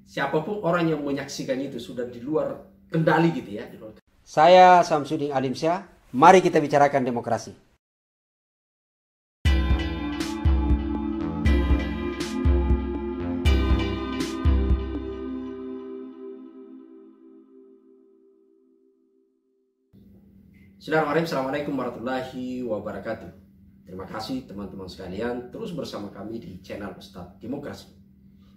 siapapun orang yang menyaksikan itu sudah di luar kendali gitu ya. Saya Samsudin Alimsyah, mari kita bicarakan demokrasi. Assalamualaikum warahmatullahi wabarakatuh. Terima kasih teman-teman sekalian terus bersama kami di channel Ustadz Demokrasi.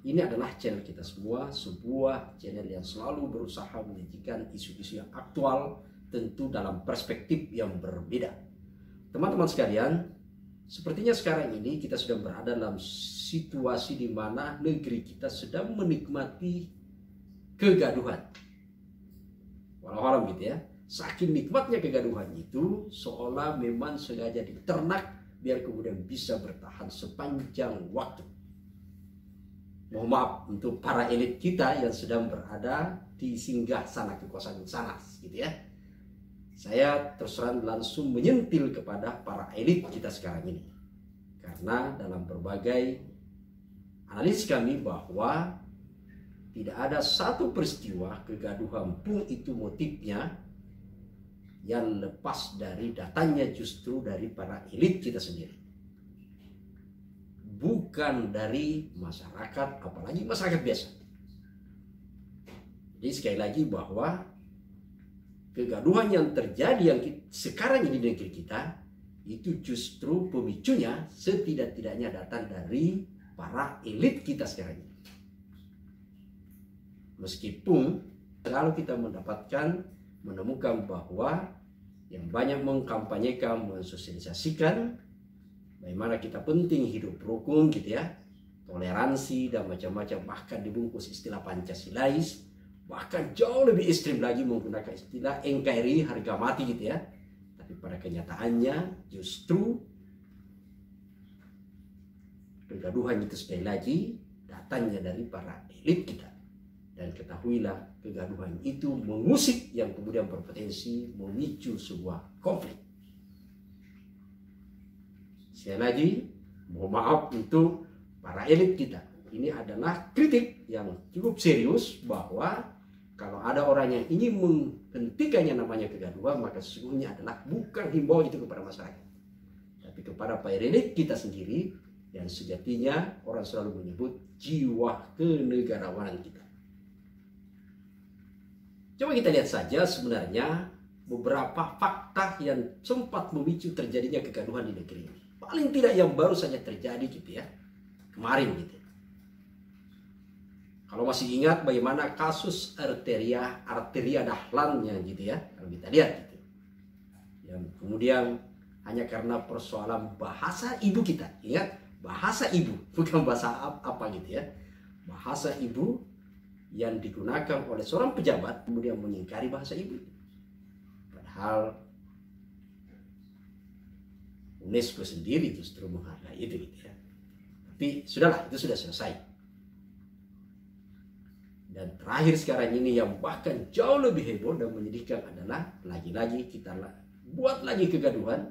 Ini adalah channel kita semua, sebuah channel yang selalu berusaha menyajikan isu-isu yang aktual, tentu dalam perspektif yang berbeda. Teman-teman sekalian, sepertinya sekarang ini kita sedang berada dalam situasi di mana negeri kita sedang menikmati kegaduhan. Walau gitu ya. Saking nikmatnya kegaduhan itu, seolah memang sengaja diternak biar kemudian bisa bertahan sepanjang waktu. Mohon maaf untuk para elit kita yang sedang berada di singgah sana kekuasaan sana, gitu ya. Saya terus terang langsung menyentil kepada para elit kita sekarang ini, karena dalam berbagai analisis kami bahwa tidak ada satu peristiwa kegaduhan pun itu motifnya yang lepas dari datanya justru dari para elit kita sendiri, bukan dari masyarakat, apalagi masyarakat biasa. Jadi sekali lagi bahwa kegaduhan yang terjadi yang sekarang ini di negeri kita itu justru pemicunya setidak-tidaknya datang dari para elit kita sekarang ini. Meskipun kalau kita menemukan bahwa yang banyak mengkampanyekan, mensosialisasikan bagaimana kita penting hidup rukun gitu ya, toleransi dan macam-macam, bahkan dibungkus istilah Pancasilais, bahkan jauh lebih ekstrim lagi menggunakan istilah NKRI harga mati gitu ya. Tapi pada kenyataannya justru kegaduhan itu sekali lagi datangnya dari para elit kita. Dan ketahuilah kegaduhan itu mengusik yang kemudian berpotensi memicu sebuah konflik. Sekali lagi, mohon maaf untuk para elit kita. Ini adalah kritik yang cukup serius bahwa kalau ada orang yang ingin menghentikan yang namanya kegaduhan, maka sesungguhnya adalah bukan himbauan itu kepada masyarakat, tapi kepada para elit kita sendiri yang sejatinya orang selalu menyebut jiwa kenegarawanan kita. Coba kita lihat saja sebenarnya beberapa fakta yang sempat memicu terjadinya kegaduhan di negeri ini. Paling tidak yang baru saja terjadi gitu ya, kemarin gitu. Kalau masih ingat bagaimana kasus arteria Dahlannya gitu ya, kalau kita lihat gitu. Yang kemudian hanya karena persoalan bahasa ibu kita, ingat bahasa ibu, bukan bahasa apa gitu ya. Bahasa ibu yang digunakan oleh seorang pejabat kemudian mengingkari bahasa ibu. Padahal UNESCO sendiri justru menghargai itu gitu ya. Tapi sudahlah, itu sudah selesai. Dan terakhir sekarang ini yang bahkan jauh lebih heboh dan menyedihkan adalah lagi-lagi kita buat lagi kegaduhan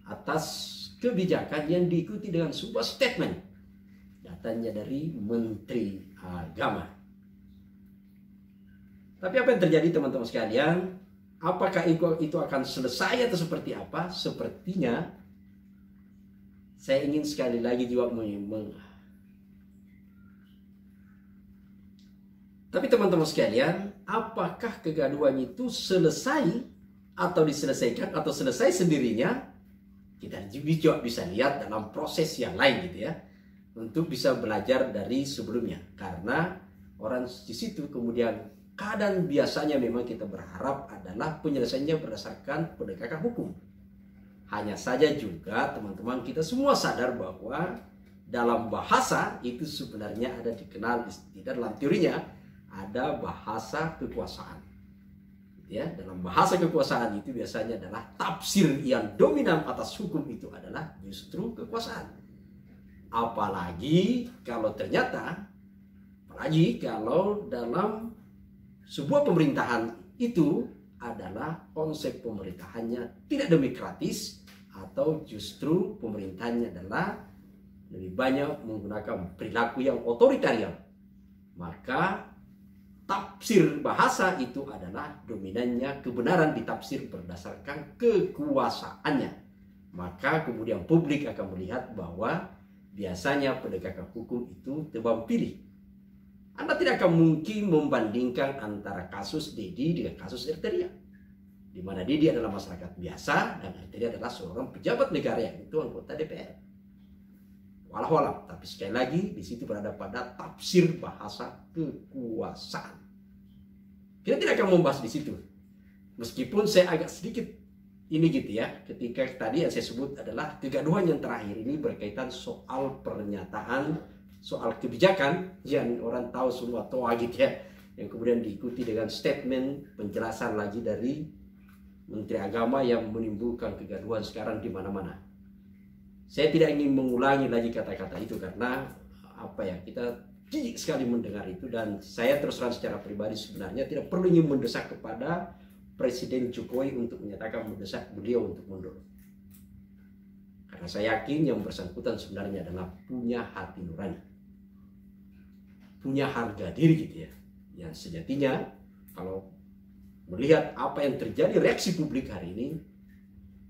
atas kebijakan yang diikuti dengan sebuah statement datangnya dari Menteri Agama. Tapi apa yang terjadi teman-teman sekalian? Apakah itu akan selesai atau seperti apa? Sepertinya saya ingin sekali lagi juga Tapi teman-teman sekalian, apakah kegaduhan itu selesai atau diselesaikan atau selesai sendirinya? Kita juga bisa lihat dalam proses yang lain gitu ya, untuk bisa belajar dari sebelumnya. Karena orang di situ kemudian kadang biasanya memang kita berharap adalah penyelesaiannya berdasarkan penegakan hukum. Hanya saja juga teman-teman kita semua sadar bahwa dalam bahasa itu sebenarnya ada dikenal, tidak dalam teorinya ada bahasa kekuasaan. Ya, dalam bahasa kekuasaan itu biasanya adalah tafsir yang dominan atas hukum itu adalah justru kekuasaan. Apalagi kalau dalam sebuah pemerintahan itu adalah konsep pemerintahannya tidak demokratis atau justru pemerintahannya adalah lebih banyak menggunakan perilaku yang otoritarian. maka tafsir bahasa itu adalah dominannya kebenaran ditafsir berdasarkan kekuasaannya. Maka kemudian publik akan melihat bahwa biasanya penegakan hukum itu tebang pilih. Anda tidak akan mungkin membandingkan antara kasus Dedi dengan kasus Arteria, di mana Dedi adalah masyarakat biasa dan Arteria adalah seorang pejabat negara yang itu anggota DPR. Walau, tapi sekali lagi di situ berada pada tafsir bahasa kekuasaan. Kita tidak akan membahas di situ, meskipun saya agak sedikit ini gitu ya, ketika tadi yang saya sebut adalah kegaduhan yang terakhir ini berkaitan soal pernyataan soal kebijakan yang orang tahu semua toa gitu ya, yang kemudian diikuti dengan statement penjelasan lagi dari Menteri Agama yang menimbulkan kegaduhan sekarang di mana-mana. Saya tidak ingin mengulangi lagi kata-kata itu karena apa ya, kita jijik sekali mendengar itu, dan saya terus terang secara pribadi sebenarnya tidak perlu ingin mendesak kepada Presiden Jokowi untuk menyatakan mendesak beliau untuk mundur. Karena saya yakin yang bersangkutan sebenarnya adalah punya hati nurani, punya harga diri gitu ya, yang sejatinya kalau melihat apa yang terjadi reaksi publik hari ini,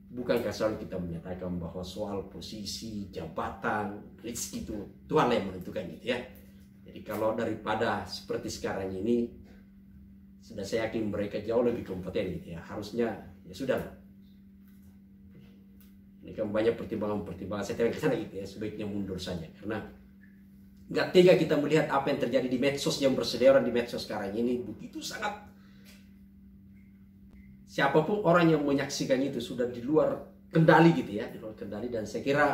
bukankah selalu kita menyatakan bahwa soal posisi, jabatan, rezeki itu Tuhan yang menentukan gitu ya. Jadi kalau daripada seperti sekarang ini, sudah saya yakin mereka jauh lebih kompeten gitu ya. Harusnya ya sudah. Ini kan banyak pertimbangan-pertimbangan, saya tidak kesana gitu ya, sebaiknya mundur saja. Karena nggak tega kita melihat apa yang terjadi di medsos yang berseliweran di medsos sekarang ini, begitu sangat. Siapapun orang yang menyaksikan itu sudah di luar kendali gitu ya, di luar kendali, dan saya kira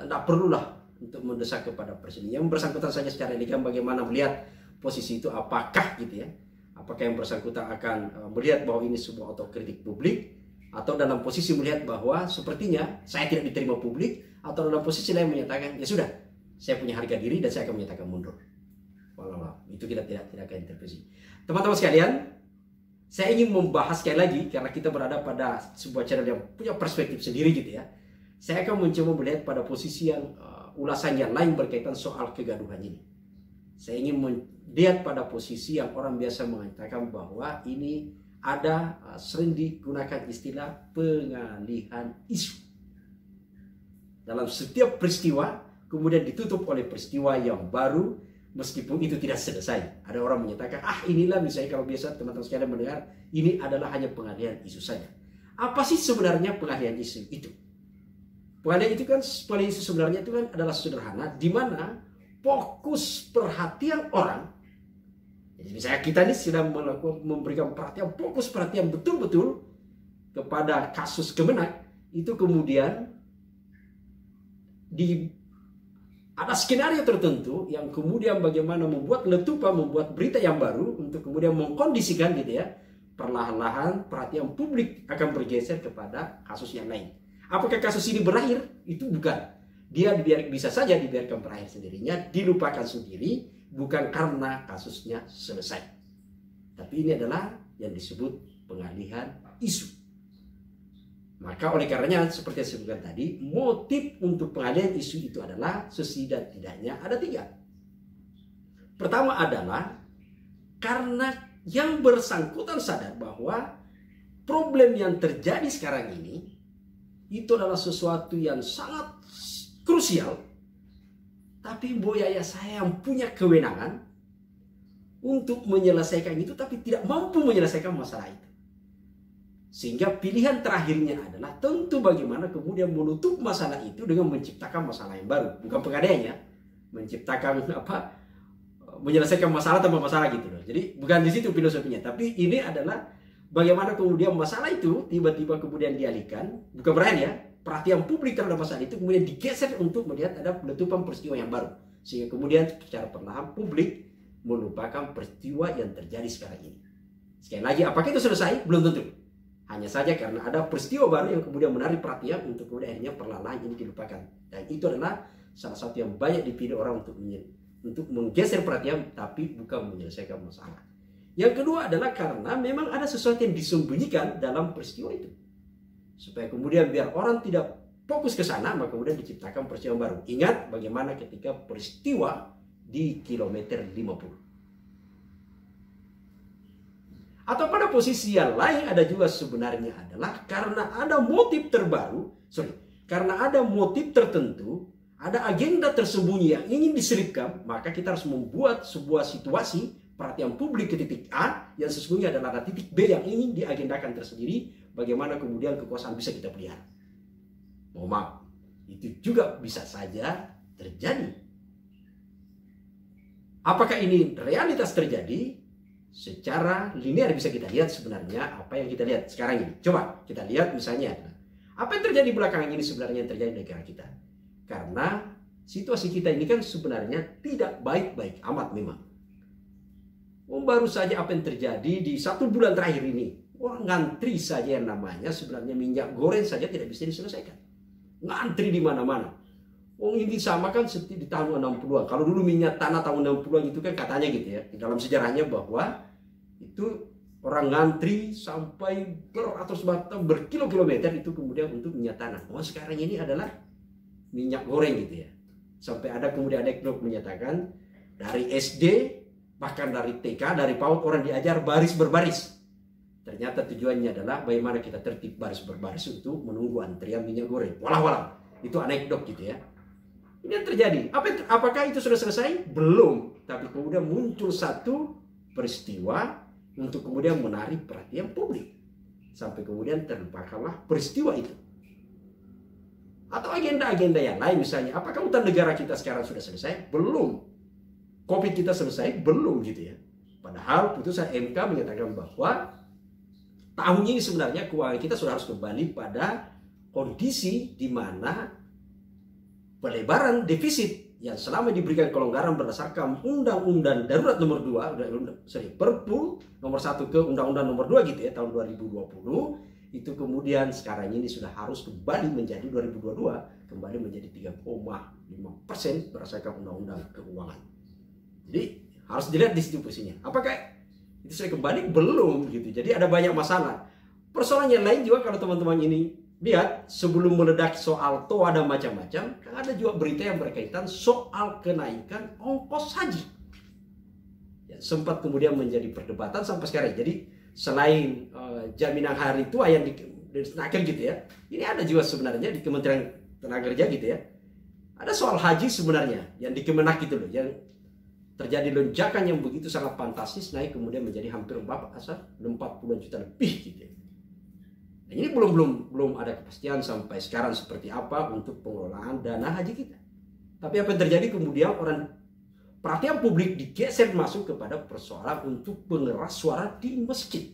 tidak perlulah untuk mendesak kepada presiden. Yang bersangkutan saja secara elegan bagaimana melihat posisi itu, apakah gitu ya, apakah yang bersangkutan akan melihat bahwa ini sebuah otokritik publik, atau dalam posisi melihat bahwa sepertinya saya tidak diterima publik, atau dalam posisi lain menyatakan ya sudah, saya punya harga diri dan saya akan menyatakan mundur. Walau itu kita tidak akan intervensi. Teman-teman sekalian, saya ingin membahas sekali lagi karena kita berada pada sebuah channel yang punya perspektif sendiri gitu ya. Saya akan mencoba melihat pada posisi yang ulasan yang lain berkaitan soal kegaduhan ini. Saya ingin melihat pada posisi yang orang biasa mengatakan bahwa ini ada sering digunakan istilah pengalihan isu. Dalam setiap peristiwa kemudian ditutup oleh peristiwa yang baru, meskipun itu tidak selesai. Ada orang menyatakan, inilah misalnya kalau biasa teman-teman sekalian mendengar, ini adalah hanya pengalihan isu saja. Apa sih sebenarnya pengalihan isu itu? Pengalihan isu sebenarnya itu kan adalah sederhana, di mana fokus perhatian orang, jadi misalnya kita ini sedang memberikan perhatian, fokus perhatian betul-betul kepada kasus Kemenak, itu kemudian ada skenario tertentu yang kemudian bagaimana membuat letupan, membuat berita yang baru untuk kemudian mengkondisikan gitu ya, perlahan-lahan perhatian publik akan bergeser kepada kasus yang lain. Apakah kasus ini berakhir? Itu bukan. Dia bisa saja dibiarkan berakhir sendirinya, dilupakan sendiri, bukan karena kasusnya selesai. Tapi ini adalah yang disebut pengalihan isu. Maka oleh karenanya seperti yang saya sebutkan tadi, motif untuk pengalihan isu itu adalah setidak-tidaknya ada 3. Pertama adalah karena yang bersangkutan sadar bahwa problem yang terjadi sekarang ini itu adalah sesuatu yang sangat krusial, tapi Boyaya saya yang punya kewenangan untuk menyelesaikan itu tapi tidak mampu menyelesaikan masalah itu. Sehingga pilihan terakhirnya adalah tentu bagaimana kemudian menutup masalah itu dengan menciptakan masalah yang baru. Bukan penggadaiannya, menciptakan menyelesaikan masalah tanpa masalah gitu loh. Jadi bukan di situ filosofinya, tapi ini adalah bagaimana kemudian masalah itu tiba-tiba kemudian dialihkan, bukan berakhir ya, perhatian publik terhadap masalah itu kemudian digeser untuk melihat ada letupan peristiwa yang baru. Sehingga kemudian secara perlahan publik melupakan peristiwa yang terjadi sekarang ini. Sekali lagi, apakah itu selesai? Belum tentu. Hanya saja karena ada peristiwa baru yang kemudian menarik perhatian untuk kemudian akhirnya perlahan ini dilupakan. Dan itu adalah salah satu yang banyak dipilih orang untuk menggeser perhatian tapi bukan menyelesaikan masalah. Yang kedua adalah karena memang ada sesuatu yang disembunyikan dalam peristiwa itu. Supaya kemudian biar orang tidak fokus ke sana, maka kemudian diciptakan peristiwa baru. Ingat bagaimana ketika peristiwa di kilometer 50. Atau pada posisi yang lain ada juga sebenarnya adalah karena ada motif karena ada motif tertentu, ada agenda tersembunyi yang ingin diselipkan, maka kita harus membuat sebuah situasi perhatian publik ke titik A yang sesungguhnya adalah titik B yang ingin diagendakan tersendiri, bagaimana kemudian kekuasaan bisa kita pelihara. Mohon maaf, itu juga bisa saja terjadi. Apakah ini realitas terjadi? Secara linear bisa kita lihat sebenarnya apa yang kita lihat sekarang ini. Coba kita lihat misalnya apa yang terjadi belakangan ini sebenarnya yang terjadi di negara kita. Karena situasi kita ini kan sebenarnya tidak baik-baik amat memang. Baru saja apa yang terjadi di 1 bulan terakhir ini. Orang ngantri saja yang namanya sebenarnya minyak goreng saja tidak bisa diselesaikan. Ngantri di mana-mana. Ini sama kan seperti di tahun 60-an. Kalau dulu minyak tanah tahun 60-an itu kan katanya gitu ya. Di dalam sejarahnya bahwa itu orang ngantri sampai beratus batang berkilo-kilometer itu kemudian untuk minyak tanah. Sekarang ini adalah minyak goreng gitu ya. Sampai ada kemudian anekdot menyatakan dari SD bahkan dari TK, dari PAUD orang diajar baris berbaris. Ternyata tujuannya adalah bagaimana kita tertib baris berbaris untuk menunggu antrian minyak goreng. Walah-walah. Itu anekdot gitu ya. Ini yang terjadi. Apakah itu sudah selesai? Belum. Tapi kemudian muncul satu peristiwa untuk kemudian menarik perhatian publik. Sampai kemudian terlupakanlah peristiwa itu. Atau agenda-agenda yang lain misalnya. Apakah utang negara kita sekarang sudah selesai? Belum. Covid kita selesai? Belum gitu ya. Padahal putusan MK menyatakan bahwa tahun ini sebenarnya keuangan kita sudah harus kembali pada kondisi di mana pelebaran defisit yang selama diberikan kelonggaran berdasarkan Undang-Undang Darurat nomor 2, Perpu nomor 1 ke Undang-Undang nomor 2 gitu ya, tahun 2020, itu kemudian sekarang ini sudah harus kembali menjadi 2022, kembali menjadi 3,5% berdasarkan Undang-Undang Keuangan. Jadi harus dilihat di situ posisinya. Apakah itu sudah kembali? Belum gitu. Jadi ada banyak masalah. Persoalan yang lain juga kalau teman-teman ini lihat, sebelum meledak soal TOA dan macam-macam, kan ada juga berita yang berkaitan soal kenaikan ongkos haji. Ya, sempat kemudian menjadi perdebatan sampai sekarang. Jadi selain jaminan hari tua yang dikenakan gitu ya, ini ada juga sebenarnya di Kementerian Tenaga Kerja gitu ya. Ada soal haji sebenarnya yang di Kemenak gitu loh, yang terjadi lonjakan yang begitu sangat fantastis, naik kemudian menjadi hampir 40 juta lebih gitu ya. Ini belum ada kepastian sampai sekarang seperti apa untuk pengelolaan dana haji kita. Tapi apa yang terjadi kemudian perhatian publik digeser masuk kepada persoalan untuk pengeras suara di masjid.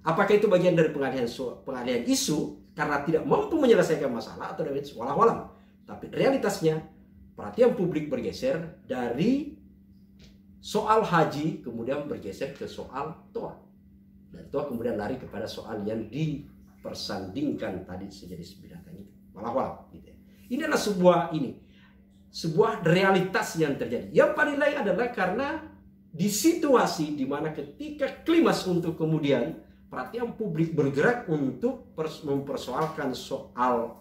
Apakah itu bagian dari pengalihan isu karena tidak mampu menyelesaikan masalah atau dari walau-walau. Tapi realitasnya perhatian publik bergeser dari soal haji kemudian bergeser ke soal TOA. Dan TOA kemudian lari kepada soal yang dipersandingkan tadi sejenis binatang itu. Walau-walau gitu ya. Ini adalah sebuah realitas yang terjadi. Yang paling lain adalah karena di situasi di mana ketika klimaks untuk kemudian perhatian publik bergerak untuk mempersoalkan soal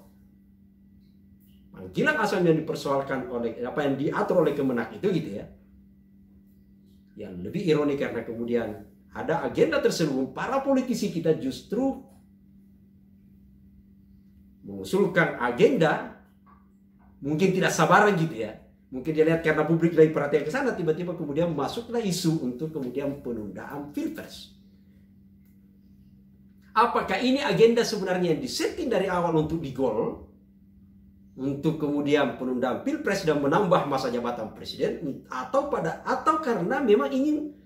panggilan asal yang dipersoalkan oleh apa yang diatur oleh Kemenak itu gitu ya. Yang lebih ironi karena kemudian ada agenda tersebut, para politisi kita justru mengusulkan agenda, mungkin tidak sabaran gitu ya. Mungkin dia lihat karena publik lagi perhatian ke sana, tiba-tiba kemudian masuklah isu untuk kemudian penundaan Pilpres. Apakah ini agenda sebenarnya yang disetting dari awal untuk digol, untuk kemudian penundaan Pilpres dan menambah masa jabatan presiden, atau karena memang ingin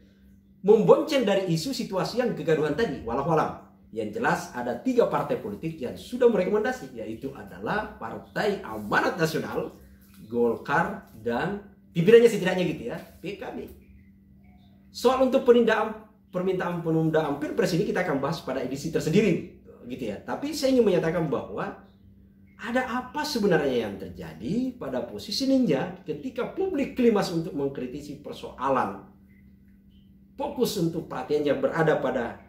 membonceng dari isu situasi yang kegaduhan tadi? Walau-walau. Yang jelas ada 3 partai politik yang sudah merekomendasi, yaitu adalah Partai Amanat Nasional, Golkar, dan pimpinannya setidaknya gitu ya, PKB. Soal untuk permintaan penundaan Pilpres ini kita akan bahas pada edisi tersendiri gitu ya. Tapi saya ingin menyatakan bahwa ada apa sebenarnya yang terjadi pada posisi Ninja ketika publik klimaks untuk mengkritisi persoalan, fokus untuk perhatiannya berada pada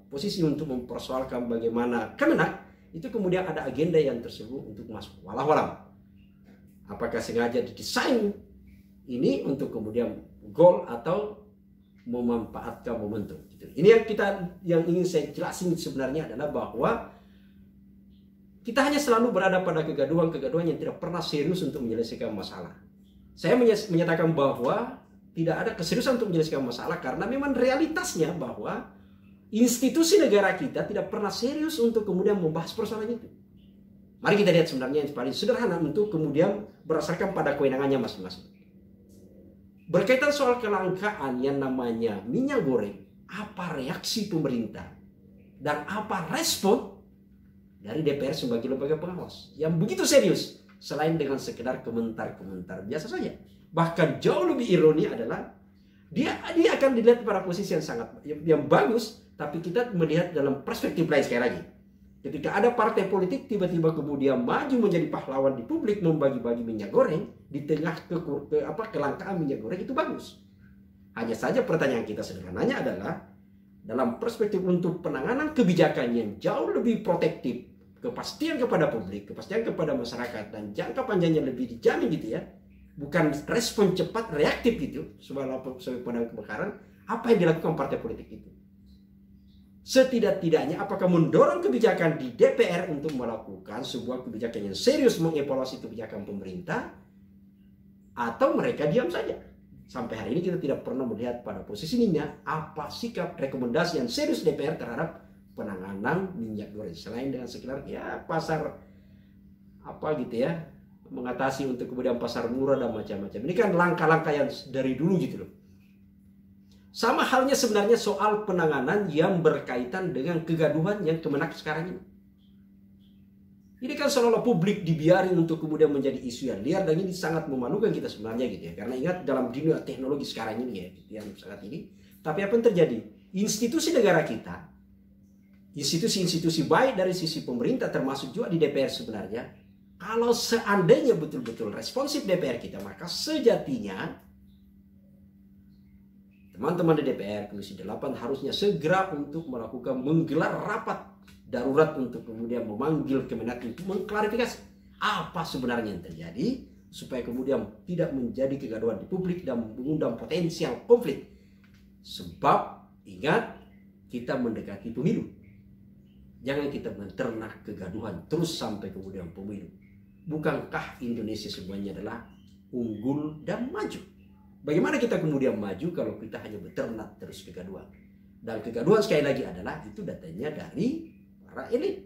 posisi untuk mempersoalkan bagaimana Kemenak, itu kemudian ada agenda yang tersebut untuk masuk walau-walau. Apakah sengaja didesain ini untuk kemudian goal atau memanfaatkan momentum. Gitu. Ini yang ingin saya jelasin sebenarnya adalah bahwa kita hanya selalu berada pada kegaduhan-kegaduhan yang tidak pernah serius untuk menyelesaikan masalah. Saya menyatakan bahwa tidak ada keseriusan untuk menyelesaikan masalah karena memang realitasnya bahwa institusi negara kita tidak pernah serius untuk kemudian membahas persoalan itu. Mari kita lihat sebenarnya yang paling sederhana untuk kemudian berdasarkan pada kewenangannya masing-masing. Berkaitan soal kelangkaan yang namanya minyak goreng, apa reaksi pemerintah dan apa respon dari DPR sebagai lembaga pengawas yang begitu serius selain dengan sekedar komentar-komentar biasa saja. Bahkan jauh lebih ironi adalah dia akan dilihat pada posisi yang sangat yang bagus, tapi kita melihat dalam perspektif lain sekali lagi. Ketika ada partai politik tiba-tiba kemudian maju menjadi pahlawan di publik membagi-bagi minyak goreng di tengah kelangkaan minyak goreng, itu bagus. Hanya saja pertanyaan kita sederhananya adalah dalam perspektif untuk penanganan kebijakan yang jauh lebih protektif, kepastian kepada publik, kepastian kepada masyarakat, dan jangka panjangnya lebih dijamin gitu ya. Bukan respon cepat reaktif gitu sebagai pemadam kebakaran. Apa yang dilakukan partai politik itu? Setidak-tidaknya apakah mendorong kebijakan di DPR untuk melakukan sebuah kebijakan yang serius mengevaluasi kebijakan pemerintah, atau mereka diam saja? Sampai hari ini kita tidak pernah melihat pada posisi ini apa sikap rekomendasi yang serius DPR terhadap penanganan minyak goreng selain dengan sekedar ya pasar apa gitu ya, mengatasi untuk kemudian pasar murah dan macam-macam. Ini kan langkah-langkah yang dari dulu gitu loh. Sama halnya sebenarnya soal penanganan yang berkaitan dengan kegaduhan yang kemenak sekarang ini. Ini kan seolah-olah publik dibiarin untuk kemudian menjadi isu yang liar, dan ini sangat memalukan kita sebenarnya gitu ya. Karena ingat dalam dunia teknologi sekarang ini ya, yang saat ini. Tapi apa yang terjadi? Institusi negara kita, institusi-institusi baik dari sisi pemerintah termasuk juga di DPR sebenarnya, kalau seandainya betul-betul responsif DPR kita, maka sejatinya teman-teman di DPR Komisi 8 harusnya segera untuk menggelar rapat darurat untuk kemudian memanggil Kemenak untuk mengklarifikasi apa sebenarnya yang terjadi supaya kemudian tidak menjadi kegaduhan di publik dan mengundang potensial konflik. Sebab ingat, kita mendekati pemilu. Jangan kita menternak kegaduhan terus sampai kemudian pemilu. Bukankah Indonesia semuanya adalah unggul dan maju? Bagaimana kita kemudian maju kalau kita hanya beternak terus kegaduhan? Dan kegaduhan sekali lagi adalah itu datanya dari para elit.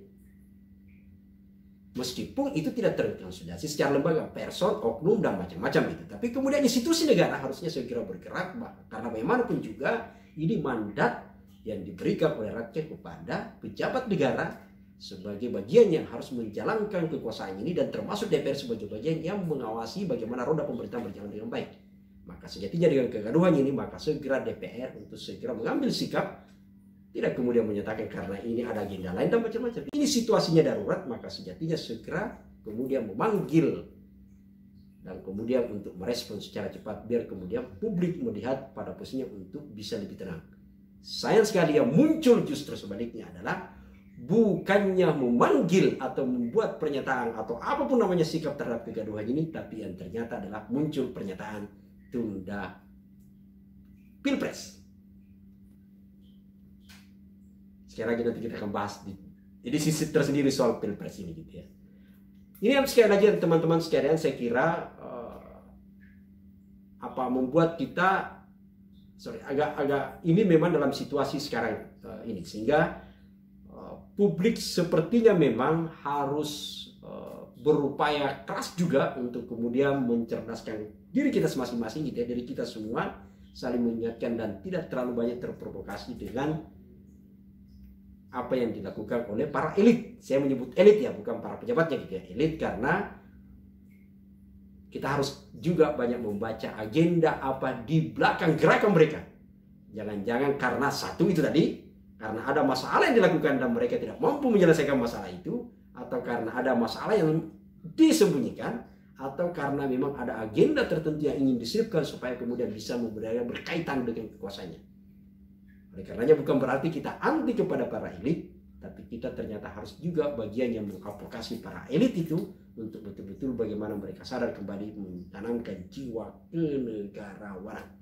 Meskipun itu tidak terkonsolidasi secara lembaga, person, oknum, dan macam-macam itu. Tapi kemudian institusi negara harusnya segera bergerak, karena bagaimanapun juga ini mandat yang diberikan oleh rakyat kepada pejabat negara sebagai bagian yang harus menjalankan kekuasaan ini, dan termasuk DPR sebagai bagian yang mengawasi bagaimana roda pemerintahan berjalan dengan baik. Maka sejatinya dengan kegaduhan ini, maka segera DPR untuk segera mengambil sikap, tidak kemudian menyatakan karena ini ada agenda lain dan macam-macam. Ini situasinya darurat, maka sejatinya segera kemudian memanggil dan kemudian untuk merespon secara cepat biar kemudian publik melihat pada posisinya untuk bisa lebih tenang. Sayang sekali yang muncul justru sebaliknya adalah bukannya memanggil atau membuat pernyataan atau apapun namanya sikap terhadap kegaduhan ini, tapi yang ternyata adalah muncul pernyataan tunda Pilpres. Sekali lagi nanti kita akan bahas di sisi tersendiri soal Pilpres ini gitu ya. Ini yang sekali lagi teman-teman sekalian, saya kira membuat kita agak ini memang dalam situasi sekarang ini, sehingga publik sepertinya memang harus berupaya keras juga untuk kemudian mencerdaskan diri kita masing-masing gitu ya, diri kita semua saling mengingatkan dan tidak terlalu banyak terprovokasi dengan apa yang dilakukan oleh para elit. Saya menyebut elit ya, bukan para pejabatnya gitu ya, elit, karena kita harus juga banyak membaca agenda apa di belakang gerakan mereka. Jangan-jangan karena satu itu tadi, karena ada masalah yang dilakukan dan mereka tidak mampu menyelesaikan masalah itu, atau karena ada masalah yang disembunyikan, atau karena memang ada agenda tertentu yang ingin diselipkan supaya kemudian bisa berkaitan dengan kekuasaannya. Oleh karenanya bukan berarti kita anti kepada para elit, tapi kita ternyata harus juga bagian yang mengadvokasi para elit itu untuk betul-betul bagaimana mereka sadar kembali menanamkan jiwa kenegarawanan.